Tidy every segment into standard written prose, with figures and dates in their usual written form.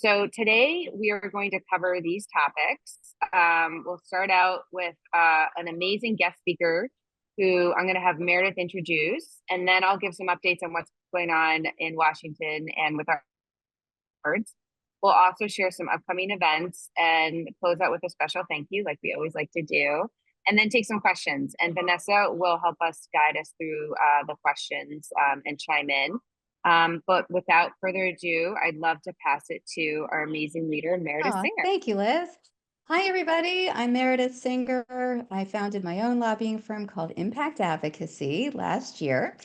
So today we are going to cover these topics. We'll start out with an amazing guest speaker who I'm going to have Meredith introduce, and then I'll give some updates on what's going on in Washington and with our boards. We'll also share some upcoming events and close out with a special thank you, like we always like to do, and then take some questions. And Vanessa will help us guide us through the questions and chime in. But without further ado, I'd love to pass it to our amazing leader, Meredith Oh, Singer. thank you, Liz. Hi, everybody. I'm Meredith Singer. I founded my own lobbying firm called Impact Advocacy last year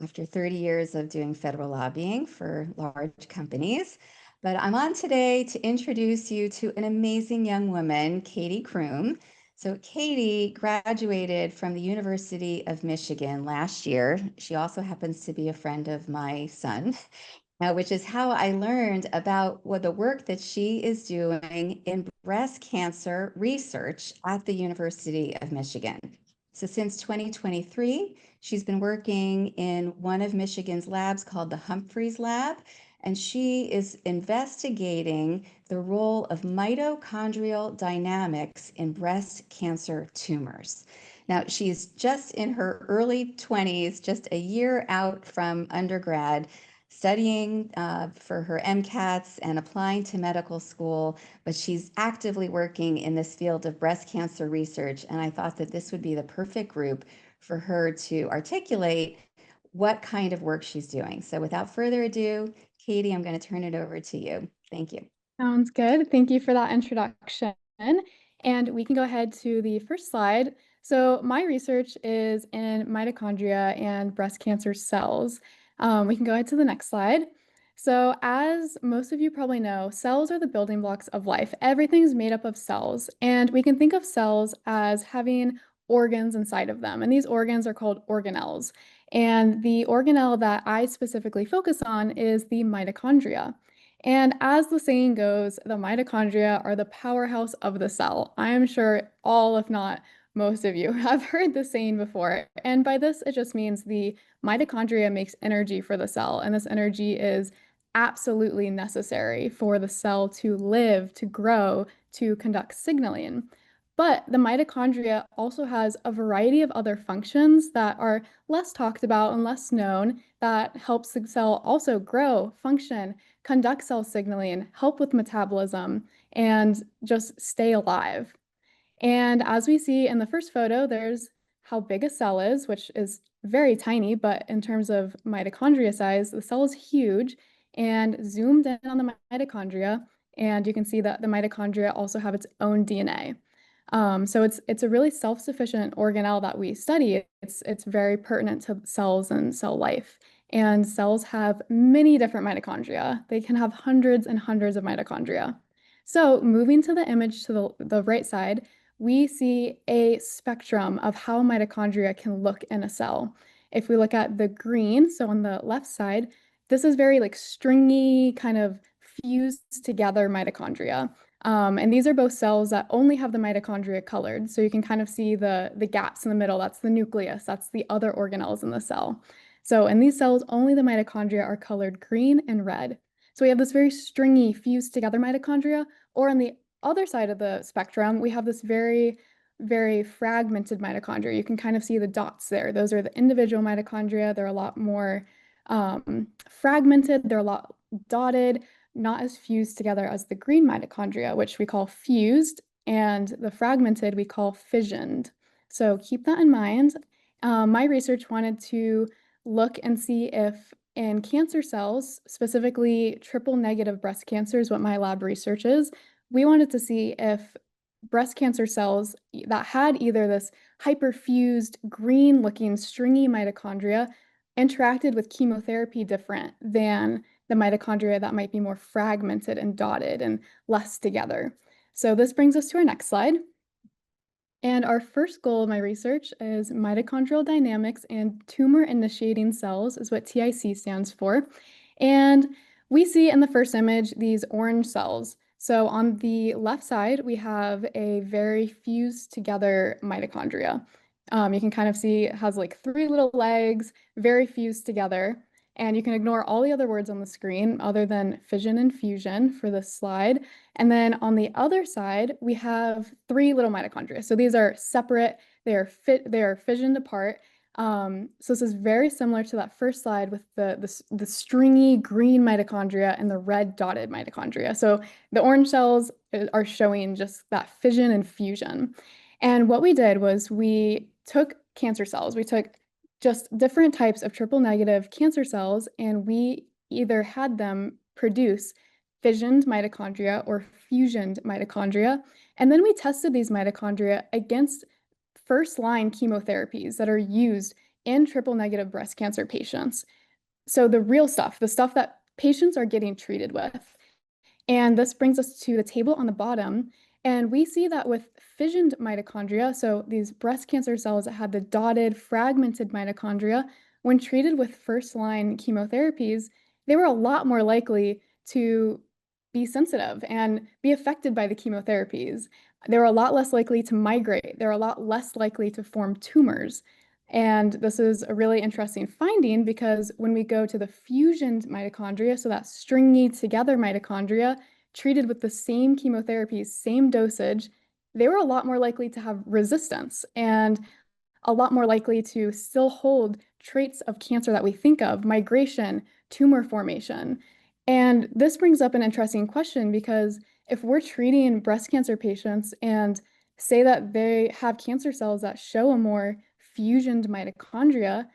after 30 years of doing federal lobbying for large companies. But I'm on today to introduce you to an amazing young woman, Katie Kroom. So Katie graduated from the University of Michigan last year. She also happens to be a friend of my son, which is how I learned about what the work that she is doing in breast cancer research at the University of Michigan. So since 2023, she's been working in one of Michigan's labs called the Humphreys Lab, and she is investigating the role of mitochondrial dynamics in breast cancer tumors. Now, she's just in her early 20s, just a year out from undergrad, studying for her MCATs and applying to medical school, but she's actively working in this field of breast cancer research. And I thought that this would be the perfect group for her to articulate what kind of work she's doing. So without further ado, Katie, I'm going to turn it over to you. Thank you. Sounds good. Thank you for that introduction. And we can go ahead to the first slide. So my research is in mitochondria and breast cancer cells. We can go ahead to the next slide. So as most of you probably know, cells are the building blocks of life. Everything's made up of cells, and we can think of cells as having organs inside of them. And these organs are called organelles. And the organelle that I specifically focus on is the mitochondria. And as the saying goes, the mitochondria are the powerhouse of the cell. I am sure all, if not most of you, have heard the saying before. And by this, it just means the mitochondria makes energy for the cell. And this energy is absolutely necessary for the cell to live, to grow, to conduct signaling. But the mitochondria also has a variety of other functions that are less talked about and less known that helps the cell also grow, function, conduct cell signaling, help with metabolism, and just stay alive. And as we see in the first photo, there's how big a cell is, which is very tiny, but in terms of mitochondria size, the cell is huge. And zoomed in on the mitochondria, and you can see that the mitochondria also have its own DNA. So it's a really self-sufficient organelle that we study. It's very pertinent to cells and cell life. And cells have many different mitochondria. They can have hundreds and hundreds of mitochondria. So moving to the image to the right side, we see a spectrum of how mitochondria can look in a cell. If we look at the green, so on the left side, this is very like stringy, kind of fused together mitochondria. And these are both cells that only have the mitochondria colored. So you can kind of see the gaps in the middle. That's the nucleus. That's the other organelles in the cell. So in these cells, only the mitochondria are colored green and red. So we have this very stringy, fused together mitochondria. Or on the other side of the spectrum, we have this very, very fragmented mitochondria. You can kind of see the dots there. Those are the individual mitochondria. They're a lot more fragmented. They're a lot dotted, not as fused together as the green mitochondria, which we call fused, and the fragmented we call fissioned. So keep that in mind. My research wanted to look and see if in cancer cells, specifically triple negative breast cancer is what my lab research is, we wanted to see if breast cancer cells that had either this hyperfused green looking stringy mitochondria interacted with chemotherapy different than the mitochondria that might be more fragmented and dotted and less together. So this brings us to our next slide. And our first goal of my research is mitochondrial dynamics and tumor initiating cells is what TIC stands for. And we see in the first image these orange cells. So on the left side, we have a very fused together mitochondria. You can kind of see it has like three little legs, very fused together. And you can ignore all the other words on the screen other than fission and fusion for this slide. And then on the other side, we have 3 little mitochondria. So these are separate, they are fissioned apart. So this is very similar to that first slide with the stringy green mitochondria and the red dotted mitochondria. So the orange cells are showing just that fission and fusion. And what we did was we took cancer cells, we took just different types of triple negative cancer cells, and we either had them produce fissioned mitochondria or fusioned mitochondria. And then we tested these mitochondria against first-line chemotherapies that are used in triple negative breast cancer patients. So the real stuff, the stuff that patients are getting treated with. And this brings us to the table on the bottom. And we see that with fissioned mitochondria, so these breast cancer cells that had the dotted, fragmented mitochondria, when treated with first-line chemotherapies, they were a lot more likely to be sensitive and be affected by the chemotherapies. They were a lot less likely to migrate. They're a lot less likely to form tumors. And this is a really interesting finding because when we go to the fusioned mitochondria, so that stringy together mitochondria treated with the same chemotherapy, same dosage, they were a lot more likely to have resistance and a lot more likely to still hold traits of cancer that we think of, migration, tumor formation. And this brings up an interesting question because if we're treating breast cancer patients and say that they have cancer cells that show a more fusioned mitochondria,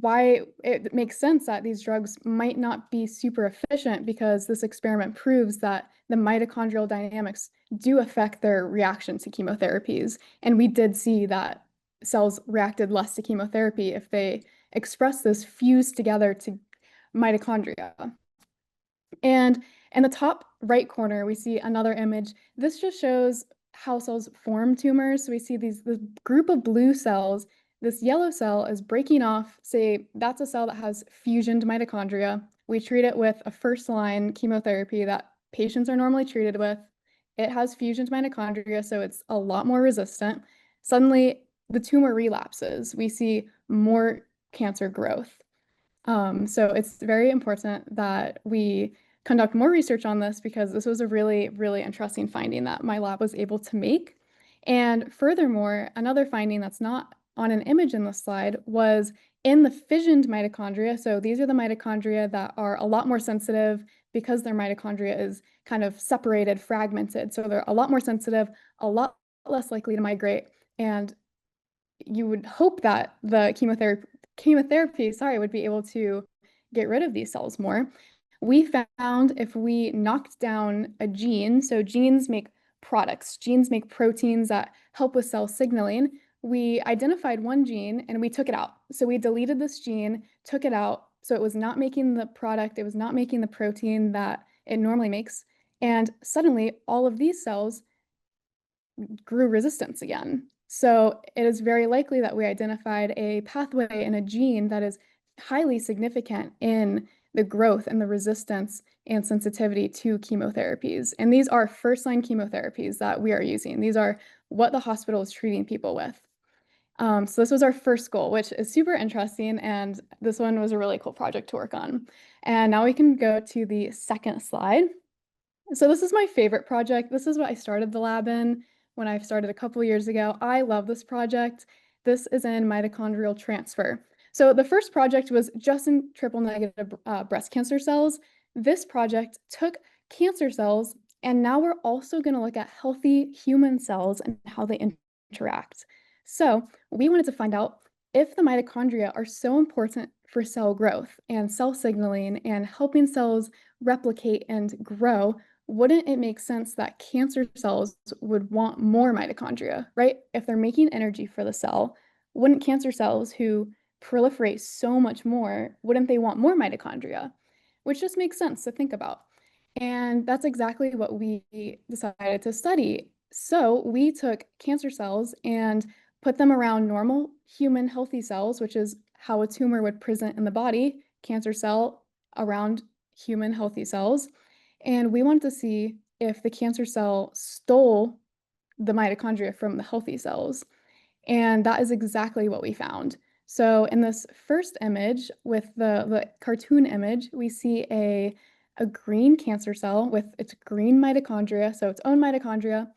why it makes sense that these drugs might not be super efficient because this experiment proves that the mitochondrial dynamics do affect their reaction to chemotherapies. And we did see that cells reacted less to chemotherapy if they express this fused together to mitochondria. And in the top right corner, we see another image. This just shows how cells form tumors. So we see this group of blue cells. This yellow cell is breaking off, say that's a cell that has fusioned mitochondria. We treat it with a first-line chemotherapy that patients are normally treated with. It has fusioned mitochondria, so it's a lot more resistant. Suddenly, the tumor relapses. We see more cancer growth. So it's very important that we conduct more research on this because this was a really, really interesting finding that my lab was able to make. And furthermore, another finding that's not on an image in the slide was in the fissioned mitochondria. So these are the mitochondria that are a lot more sensitive because their mitochondria is kind of separated, fragmented. So they're a lot more sensitive, a lot less likely to migrate. And you would hope that the chemotherapy, would be able to get rid of these cells more. We found if we knocked down a gene, so genes make products, genes make proteins that help with cell signaling. We identified one gene and we took it out. So we deleted this gene, took it out. So it was not making the product, it was not making the protein that it normally makes. And suddenly all of these cells grew resistance again. So it is very likely that we identified a pathway in a gene that is highly significant in the growth and the resistance and sensitivity to chemotherapies. And these are first-line chemotherapies that we are using. These are what the hospital is treating people with. So this was our first goal, which is super interesting. And this one was a really cool project to work on. And now we can go to the second slide. So this is my favorite project. This is what I started the lab in when I started a couple years ago. I love this project. This is in mitochondrial transfer. So the first project was just in triple negative breast cancer cells. This project took cancer cells, and now we're also going to look at healthy human cells and how they interact. So we wanted to find out if the mitochondria are so important for cell growth and cell signaling and helping cells replicate and grow, wouldn't it make sense that cancer cells would want more mitochondria, right? If they're making energy for the cell, wouldn't cancer cells who proliferate so much more, wouldn't they want more mitochondria? Which just makes sense to think about. And that's exactly what we decided to study. So we took cancer cells and put them around normal human healthy cells, which is how a tumor would present in the body, cancer cell around human healthy cells. And we wanted to see if the cancer cell stole the mitochondria from the healthy cells. And that is exactly what we found. So in this first image with the cartoon image, we see a green cancer cell with its green mitochondria, so its own mitochondria.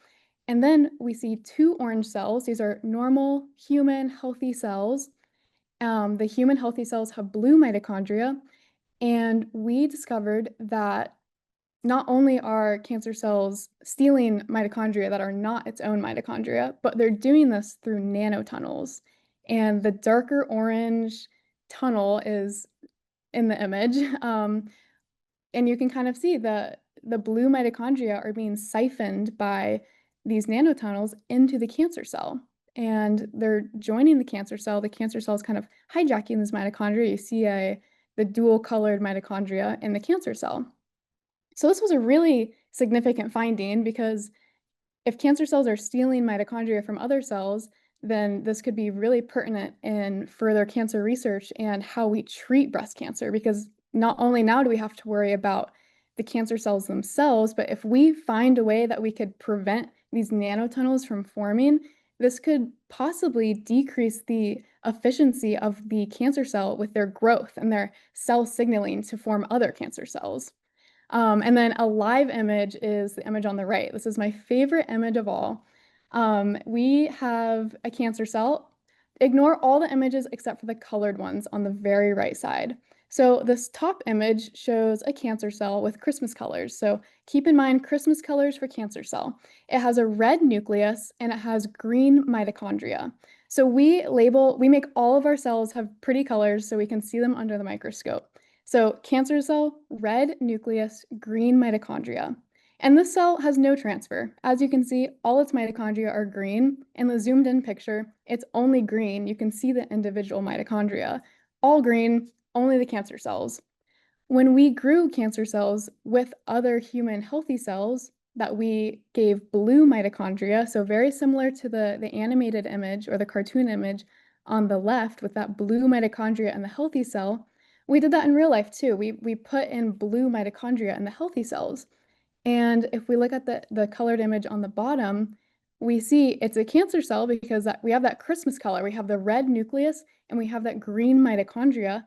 And then we see two orange cells. These are normal human healthy cells. The human healthy cells have blue mitochondria. And we discovered that not only are cancer cells stealing mitochondria that are not its own mitochondria, but they're doing this through nanotunnels. And the darker orange tunnel is in the image. And you can kind of see the blue mitochondria are being siphoned by these nanotunnels into the cancer cell. And they're joining the cancer cell. The cancer cell is kind of hijacking this mitochondria. You see the dual colored mitochondria in the cancer cell. So this was a really significant finding because if cancer cells are stealing mitochondria from other cells, then this could be really pertinent in further cancer research and how we treat breast cancer, because not only now do we have to worry about the cancer cells themselves, but if we find a way that we could prevent these nanotunnels from forming, this could possibly decrease the efficiency of the cancer cell with their growth and their cell signaling to form other cancer cells. And then a live image is the image on the right. This is my favorite image of all. We have a cancer cell. Ignore all the images except for the colored ones on the very right side. So this top image shows a cancer cell with Christmas colors. So keep in mind Christmas colors for cancer cell. It has a red nucleus and it has green mitochondria. So we make all of our cells have pretty colors so we can see them under the microscope. So cancer cell, red nucleus, green mitochondria. And this cell has no transfer. As you can see, all its mitochondria are green. In the zoomed in picture, it's only green. You can see the individual mitochondria. All green, only the cancer cells. When we grew cancer cells with other human healthy cells that we gave blue mitochondria, so very similar to the animated image or the cartoon image on the left with that blue mitochondria in the healthy cell, we did that in real life too. We put in blue mitochondria in the healthy cells. And if we look at the colored image on the bottom, we see it's a cancer cell because we have that Christmas color. We have the red nucleus and we have that green mitochondria.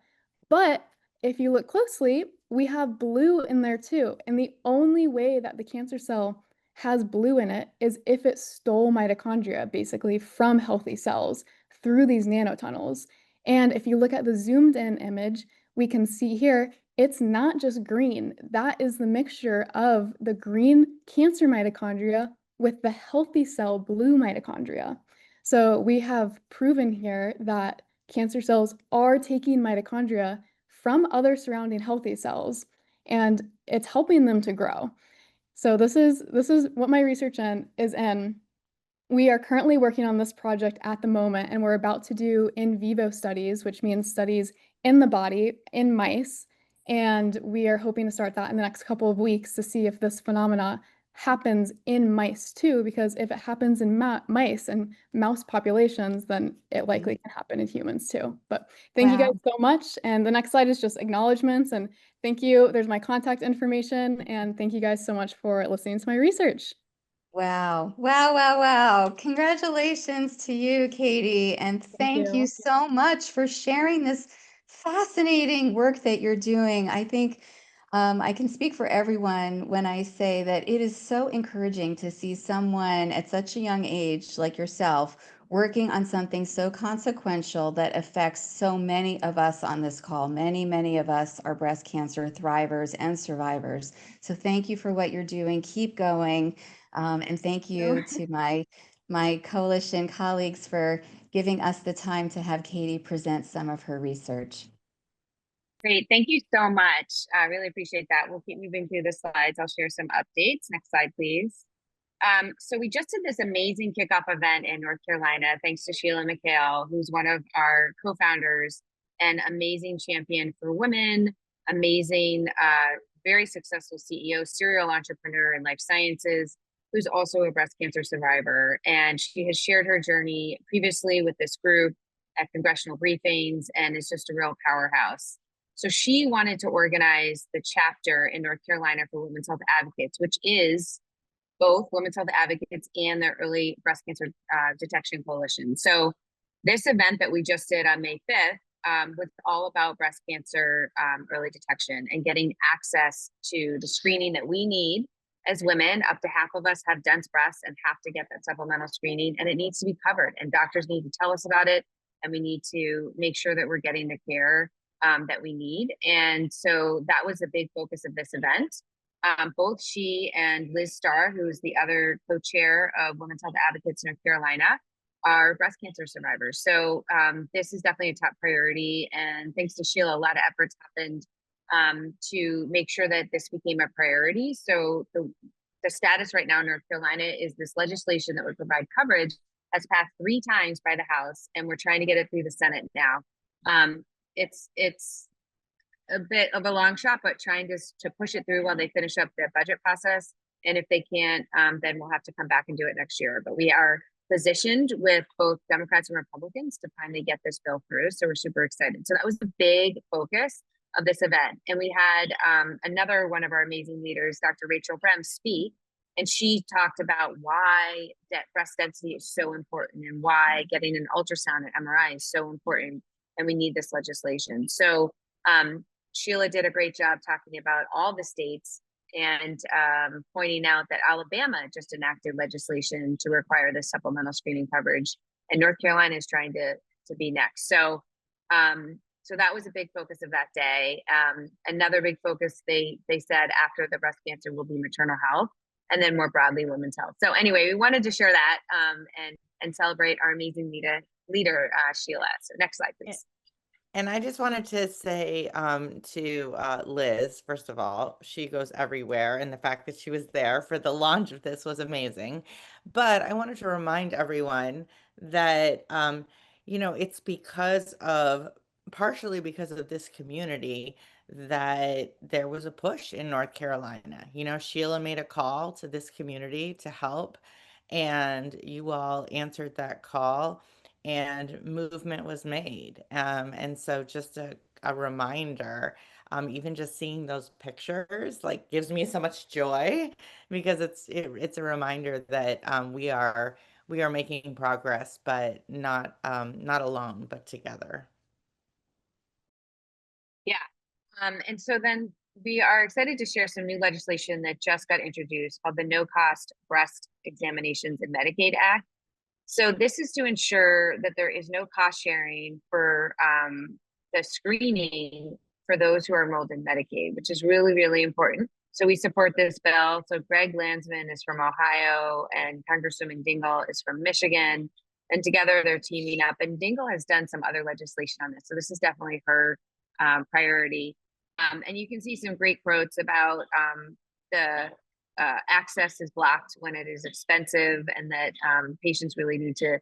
But if you look closely, we have blue in there too. And the only way that the cancer cell has blue in it is if it stole mitochondria, basically, from healthy cells through these nanotunnels. And if you look at the zoomed in image, we can see here, it's not just green. That is the mixture of the green cancer mitochondria with the healthy cell blue mitochondria. So we have proven here that cancer cells are taking mitochondria from other surrounding healthy cells, and it's helping them to grow. So this is what my research is in. We are currently working on this project at the moment, and we're about to do in vivo studies, which means studies in the body, in mice. And we are hoping to start that in the next couple of weeks to see if this phenomena happens in mice too, because if it happens in mice and mouse populations, then it likely can happen in humans too. But thank you guys so much. And the next slide is just acknowledgements. And thank you. There's my contact information. And thank you guys so much for listening to my research. Wow. Wow, wow, wow. Congratulations to you, Katie. And thank you so much for sharing this fascinating work that you're doing. I think I can speak for everyone when I say that it is so encouraging to see someone at such a young age like yourself working on something so consequential that affects so many of us on this call. Many, many of us are breast cancer thrivers and survivors. So thank you for what you're doing. Keep going. And thank you to my coalition colleagues for giving us the time to have Katie present some of her research. Great. Thank you so much. I really appreciate that. We'll keep moving through the slides. I'll share some updates. Next slide, please. So we just did this amazing kickoff event in North Carolina, thanks to Sheila McHale, who's one of our co-founders and amazing champion for women, amazing, very successful CEO, serial entrepreneur in life sciences, who's also a breast cancer survivor. And she has shared her journey previously with this group at congressional briefings and is just a real powerhouse. So she wanted to organize the chapter in North Carolina for Women's Health Advocates, which is both Women's Health Advocates and the Early Breast Cancer Detection Coalition. So this event that we just did on May 5th was all about breast cancer early detection and getting access to the screening that we need as women. Up to half of us have dense breasts and have to get that supplemental screening, and it needs to be covered, and doctors need to tell us about it, and we need to make sure that we're getting the care that we need. And so that was a big focus of this event. Both she and Liz Starr, who is the other co-chair of Women's Health Advocates North Carolina, are breast cancer survivors. So this is definitely a top priority. And thanks to Sheila, a lot of efforts happened to make sure that this became a priority. So the status right now in North Carolina is this legislation that would provide coverage has passed 3 times by the House, and we're trying to get it through the Senate now. It's a bit of a long shot, but trying to push it through while they finish up the budget process. And if they can't, then we'll have to come back and do it next year. But we are positioned with both Democrats and Republicans to finally get this bill through. So we're super excited. So that was the big focus of this event. And we had another one of our amazing leaders, Dr. Rachel Brem, speak. And she talked about why that breast density is so important and why getting an ultrasound and MRI is so important. And we need this legislation. So Sheila did a great job talking about all the states and pointing out that Alabama just enacted legislation to require this supplemental screening coverage, and North Carolina is trying to be next. So so that was a big focus of that day. Another big focus they said after the breast cancer will be maternal health, and then more broadly women's health. So anyway, we wanted to share that and celebrate our amazing leader Sheila. So next slide, please. And I just wanted to say to Liz, first of all, she goes everywhere, and the fact that she was there for the launch of this was amazing. But I wanted to remind everyone that, it's partially because of this community that there was a push in North Carolina. Sheila made a call to this community to help, and you all answered that call, and movement was made. And so just a reminder, even just seeing those pictures like gives me so much joy, because it's a reminder that we are making progress, but not alone, but together. Yeah. And so then we are excited to share some new legislation that just got introduced called the No Cost Breast Examinations and Medicaid Act. So this is to ensure that there is no cost sharing for the screening for those who are enrolled in Medicaid, which is really, really important. So we support this bill. So Greg Landsman is from Ohio and Congresswoman Dingell is from Michigan. And together they're teaming up. And Dingell has done some other legislation on this. So this is definitely her priority. And you can see some great quotes about the access is blocked when it is expensive, and that patients really need to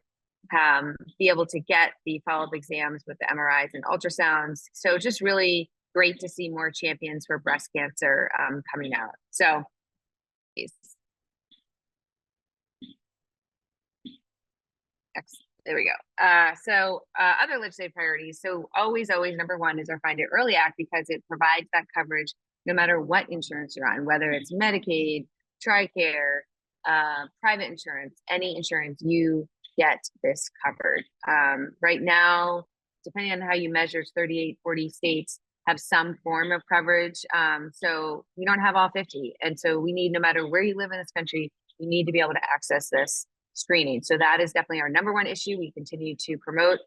be able to get the follow-up exams with the MRIs and ultrasounds. So just really great to see more champions for breast cancer coming out. So please. There we go. So other legislative priorities. So always number one is our Find It Early Act, because it provides that coverage no matter what insurance you're on, whether it's Medicaid, TRICARE, private insurance, any insurance, you get this covered. Right now, depending on how you measure, 38, 40 states have some form of coverage. So we don't have all 50. And so we need, no matter where you live in this country, you need to be able to access this screening. So that is definitely our number one issue we continue to promote.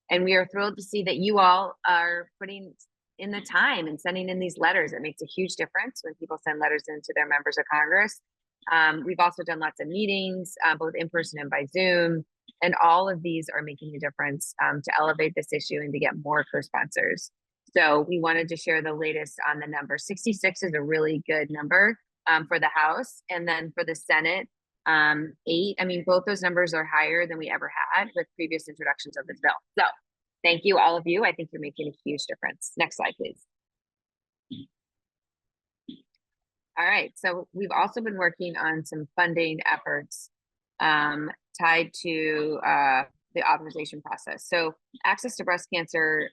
And we are thrilled to see that you all are putting in the time and sending in these letters. It makes a huge difference when people send letters into their members of Congress. We've also done lots of meetings, both in person and by Zoom, and all of these are making a difference to elevate this issue and to get more co-sponsors. So we wanted to share the latest on the number. 66 is a really good number for the House, and then for the Senate, 8. I mean, both those numbers are higher than we ever had with previous introductions of this bill. So thank you, all of you. I think you're making a huge difference. Next slide, please. All right, so we've also been working on some funding efforts tied to the authorization process. So Access to Breast Cancer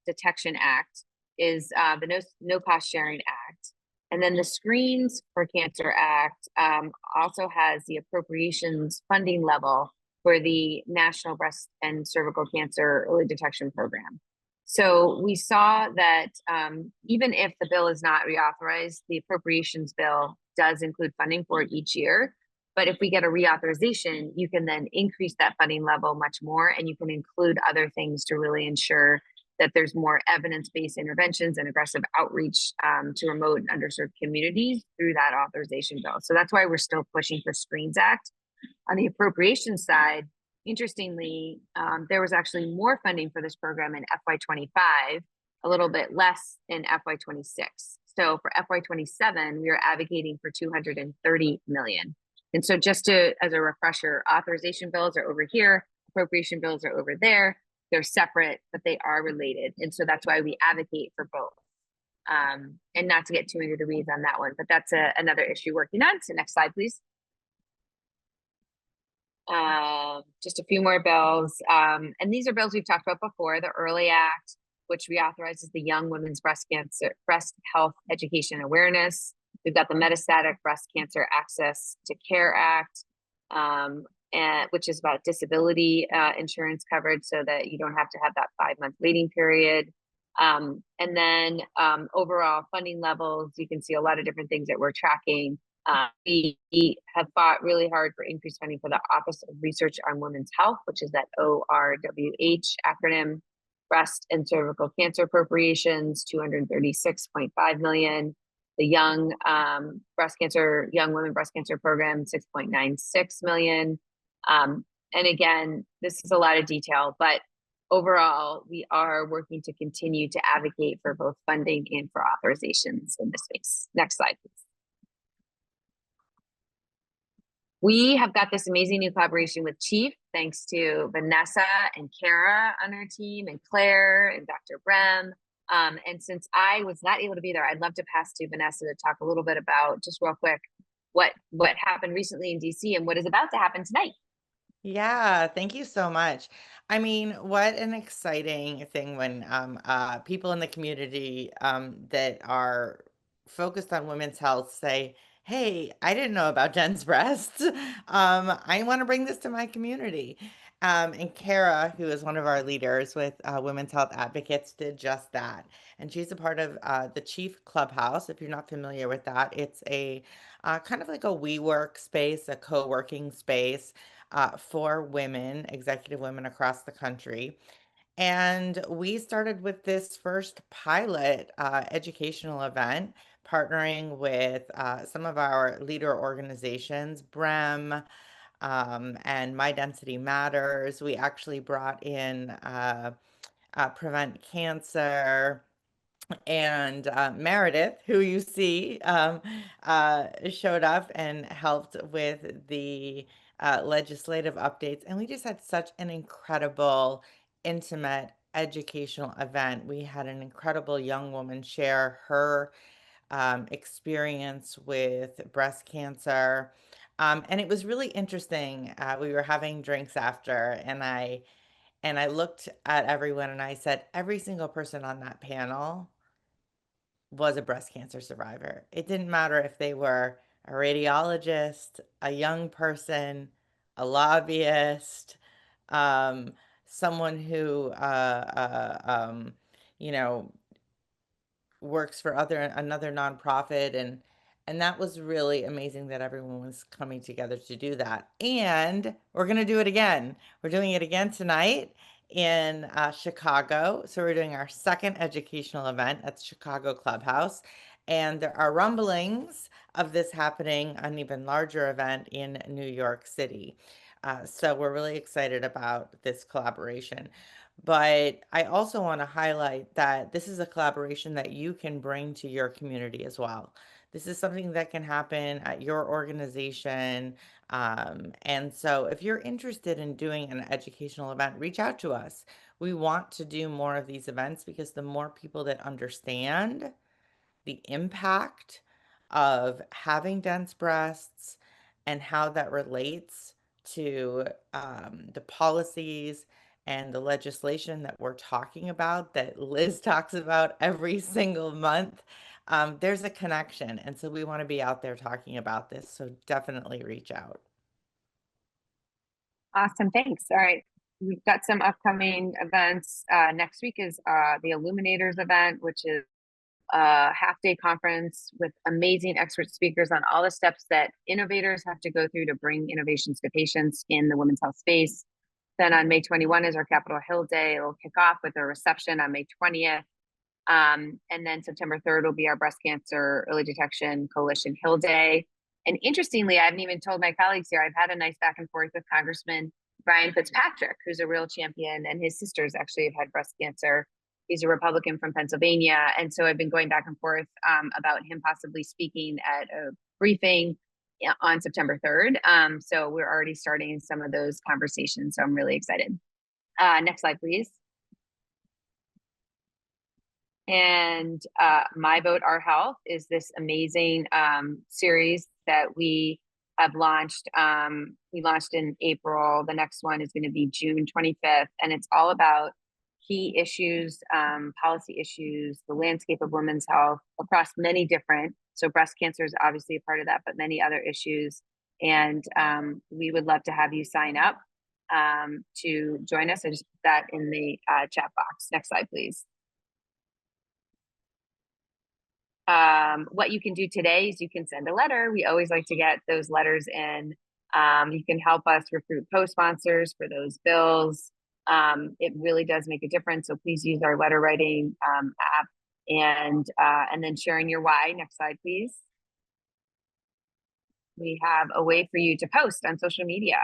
Detection Act is the No Cost Sharing Act. And then the Screens for Cancer Act also has the appropriations funding level for the National Breast and Cervical Cancer Early Detection Program. So we saw that even if the bill is not reauthorized, the appropriations bill does include funding for it each year. But if we get a reauthorization, you can then increase that funding level much more, and you can include other things to really ensure that there's more evidence-based interventions and aggressive outreach to remote and underserved communities through that authorization bill. So that's why we're still pushing for Screens Act. On the appropriations side, interestingly, there was actually more funding for this program in FY25, a little bit less in FY26. So for FY27, we are advocating for 230 million. And so just as a refresher, authorization bills are over here, appropriation bills are over there. They're separate, but they are related. And so that's why we advocate for both. And not to get too into the weeds on that one, but that's another issue working on. So next slide, please. Just a few more bills. And these are bills we've talked about before. The Early Act, which reauthorizes the Young Women's Breast Health Education and Awareness. We've got the Metastatic Breast Cancer Access to Care Act, which is about disability insurance coverage so that you don't have to have that 5-month waiting period. And then overall funding levels, you can see a lot of different things that we're tracking. We have fought really hard for increased funding for the Office of Research on Women's Health, which is that ORWH acronym. Breast and cervical cancer appropriations, 236.5 million. The Young Women Breast Cancer Program, 6.96 million. And again, this is a lot of detail, but overall, we are working to continue to advocate for both funding and for authorizations in this space. Next slide, please. We have got this amazing new collaboration with Chief, thanks to Vanessa and Kara on our team, and Claire and Dr. Brem. And since I was not able to be there, I'd love to pass to Vanessa to talk a little bit about, just real quick, what happened recently in DC and what is about to happen tonight. Yeah, thank you so much. I mean, what an exciting thing when people in the community that are focused on women's health say, "Hey, I didn't know about Jen's breasts. I want to bring this to my community." And Kara, who is one of our leaders with Women's Health Advocates, did just that. And she's a part of the Chief Clubhouse. If you're not familiar with that, it's a kind of like a WeWork space, a co-working space for women, executive women across the country. And we started with this first pilot educational event, partnering with some of our leader organizations, BREM and My Density Matters. We actually brought in Prevent Cancer, and Meredith, who you see, showed up and helped with the legislative updates. And we just had such an incredible, intimate, educational event. We had an incredible young woman share her experience with breast cancer. And it was really interesting. We were having drinks after, and I looked at everyone and I said, every single person on that panel was a breast cancer survivor. It didn't matter if they were a radiologist, a young person, a lobbyist, um, someone who, you know, works for another nonprofit, and that was really amazing that everyone was coming together to do that. And we're going to do it again. We're doing it again tonight in Chicago. So we're doing our second educational event at Chicago Clubhouse, and there are rumblings of this happening, an even larger event in New York City. So we're really excited about this collaboration. But I also want to highlight that this is a collaboration that you can bring to your community as well. This is something that can happen at your organization. And so if you're interested in doing an educational event, reach out to us. We want to do more of these events because the more people that understand the impact of having dense breasts and how that relates to the policies and the legislation that we're talking about, that Liz talks about every single month, there's a connection. And so we want to be out there talking about this. So definitely reach out. Awesome, thanks. All right, we've got some upcoming events. Next week is the Illuminators event, which is a half-day conference with amazing expert speakers on all the steps that innovators have to go through to bring innovations to patients in the women's health space. Then on May 21 is our Capitol Hill Day. It'll kick off with a reception on May 20th. And then September 3rd will be our Breast Cancer Early Detection Coalition Hill Day. And interestingly, I haven't even told my colleagues here, I've had a nice back and forth with Congressman Brian Fitzpatrick, who's a real champion, and his sisters actually have had breast cancer. He's a Republican from Pennsylvania. And so I've been going back and forth about him possibly speaking at a briefing on September 3rd. So we're already starting some of those conversations. So I'm really excited. Next slide, please. And My Vote, Our Health is this amazing series that we have launched. We launched in April. The next one is going to be June 25th. And it's all about key issues, policy issues, the landscape of women's health across many different, so breast cancer is obviously a part of that, but many other issues. And we would love to have you sign up to join us. I just put that in the chat box. Next slide, please. What you can do today is you can send a letter. We always like to get those letters in. You can help us recruit co-sponsors for those bills. It really does make a difference. So please use our letter writing app and then sharing your why. Next slide, please. We have a way for you to post on social media.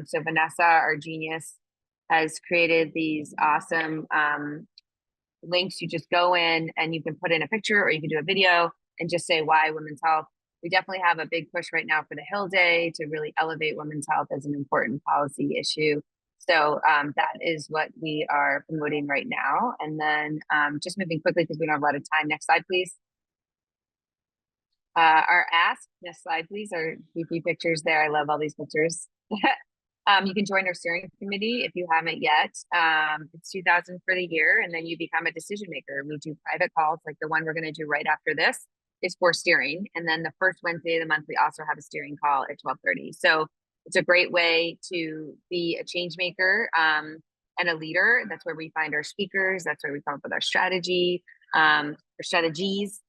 So Vanessa, our genius, has created these awesome links. You just go in and you can put in a picture or you can do a video and just say why women's health. We definitely have a big push right now for the Hill Day to really elevate women's health as an important policy issue. So that is what we are promoting right now. And then just moving quickly because we don't have a lot of time. Next slide, please. Our ask, next slide, please. Our goofy pictures there. I love all these pictures. You can join our steering committee if you haven't yet. It's $2,000 for the year, and then you become a decision maker. We do private calls like the one we're going to do right after this is for steering. And then the first Wednesday of the month, we also have a steering call at 12:30. So it's a great way to be a change maker and a leader. That's where we find our speakers. That's where we come up with our strategy, our strategies.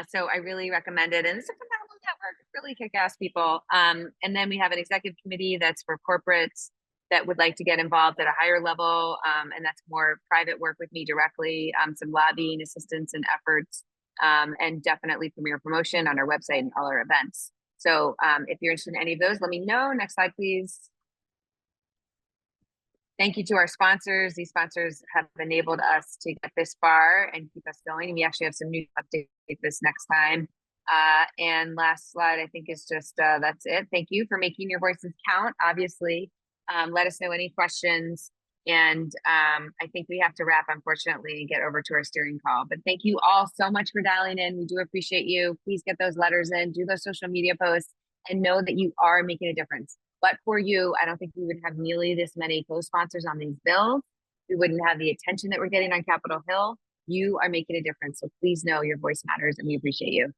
So I really recommend it. And it's a phenomenal network, really kick-ass people. And then we have an executive committee that's for corporates that would like to get involved at a higher level. And that's more private work with me directly, some lobbying assistance and efforts, and definitely premier promotion on our website and all our events. So if you're interested in any of those, let me know. Next slide, please. Thank you to our sponsors. These sponsors have enabled us to get this far and keep us going. And we actually have some new updates this next time. And last slide, I think is just, that's it. Thank you for making your voices count, obviously. Let us know any questions. And I think we have to wrap, unfortunately, and get over to our steering call. But thank you all so much for dialing in. We do appreciate you. Please get those letters in, do those social media posts, and know that you are making a difference. But for you, I don't think we would have nearly this many co-sponsors on these bills. We wouldn't have the attention that we're getting on Capitol Hill. You are making a difference. So please know your voice matters and we appreciate you.